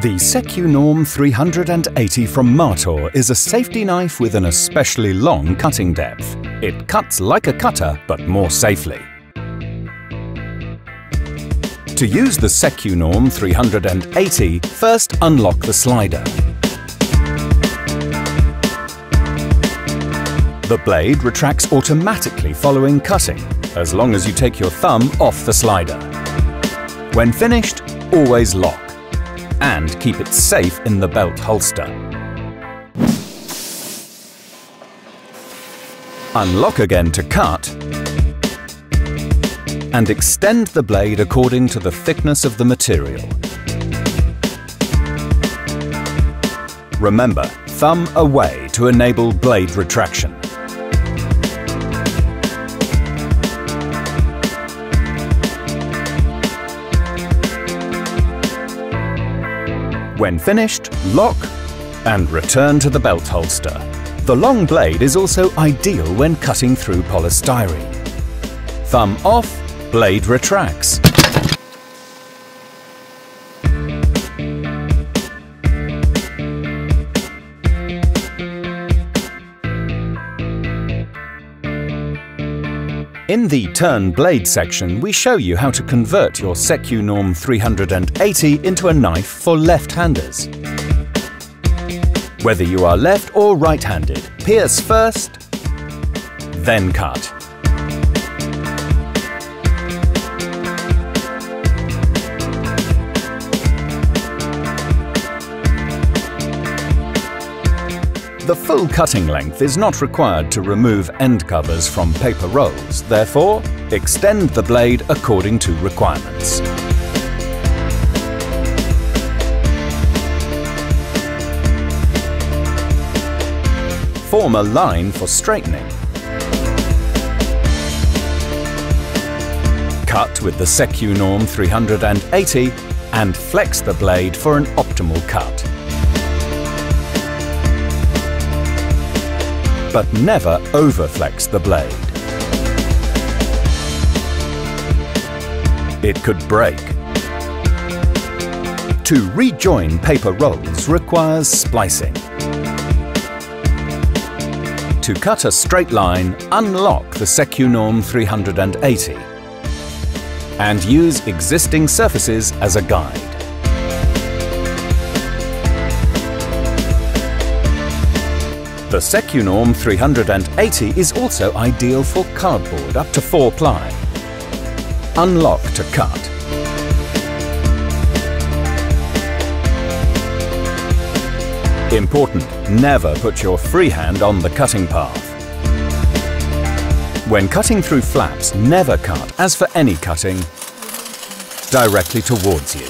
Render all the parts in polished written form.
The SECUNORM 380 from MARTOR is a safety knife with an especially long cutting depth. It cuts like a cutter, but more safely. To use the SECUNORM 380, first unlock the slider. The blade retracts automatically following cutting, as long as you take your thumb off the slider. When finished, always lock, and keep it safe in the belt holster. Unlock again to cut, and extend the blade according to the thickness of the material. Remember, thumb away to enable blade retraction. When finished, lock and return to the belt holster. The long blade is also ideal when cutting through polystyrene. Thumb off, blade retracts. In the Turn Blade section, we show you how to convert your SECUNORM 380 into a knife for left-handers. Whether you are left or right-handed, pierce first, then cut. The full cutting length is not required to remove end covers from paper rolls, therefore, extend the blade according to requirements. Form a line for straightening. Cut with the SECUNORM 380 and flex the blade for an optimal cut. But never overflex the blade. It could break. To rejoin paper rolls requires splicing. To cut a straight line, unlock the SECUNORM 380 and use existing surfaces as a guide. The SECUNORM 380 is also ideal for cardboard up to 4 ply. Unlock to cut. Important, never put your free hand on the cutting path. When cutting through flaps, never cut, as for any cutting, directly towards you.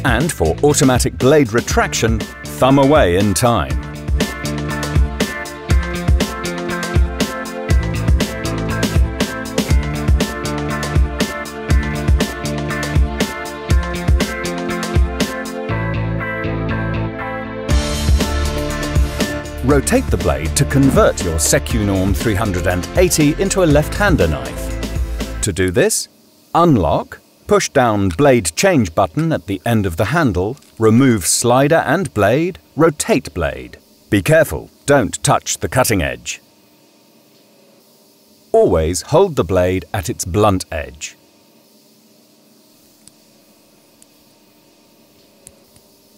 And for automatic blade retraction, thumb away in time. Rotate the blade to convert your SECUNORM 380 into a left-hander knife. To do this, unlock, push down blade change button at the end of the handle, remove slider and blade, rotate blade. Be careful, don't touch the cutting edge. Always hold the blade at its blunt edge.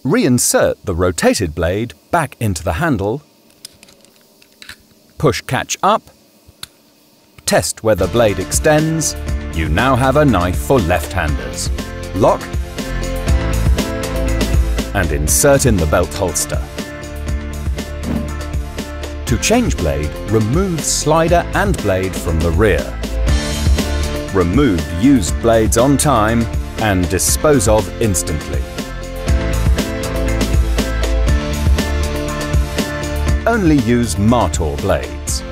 Reinsert the rotated blade back into the handle, push catch up, test where the blade extends. You now have a knife for left-handers. Lock and insert in the belt holster. To change blade, remove slider and blade from the rear. Remove used blades on time and dispose of instantly. Only use MARTOR blades.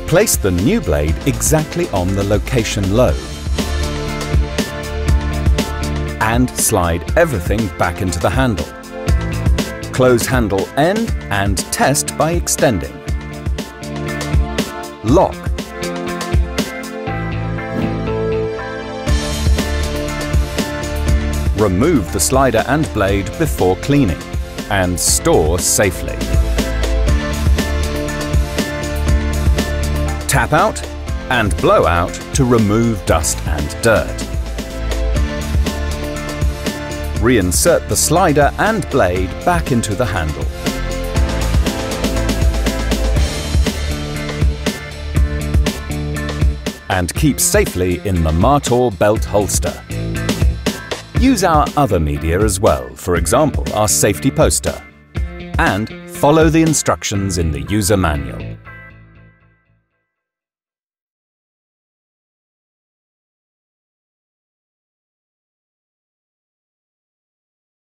Place the new blade exactly on the location lobe and slide everything back into the handle. Close handle end and test by extending. Lock. Remove the slider and blade before cleaning and store safely. Tap out and blow out to remove dust and dirt. Reinsert the slider and blade back into the handle. And keep safely in the MARTOR belt holster. Use our other media as well, for example, our safety poster. And follow the instructions in the user manual.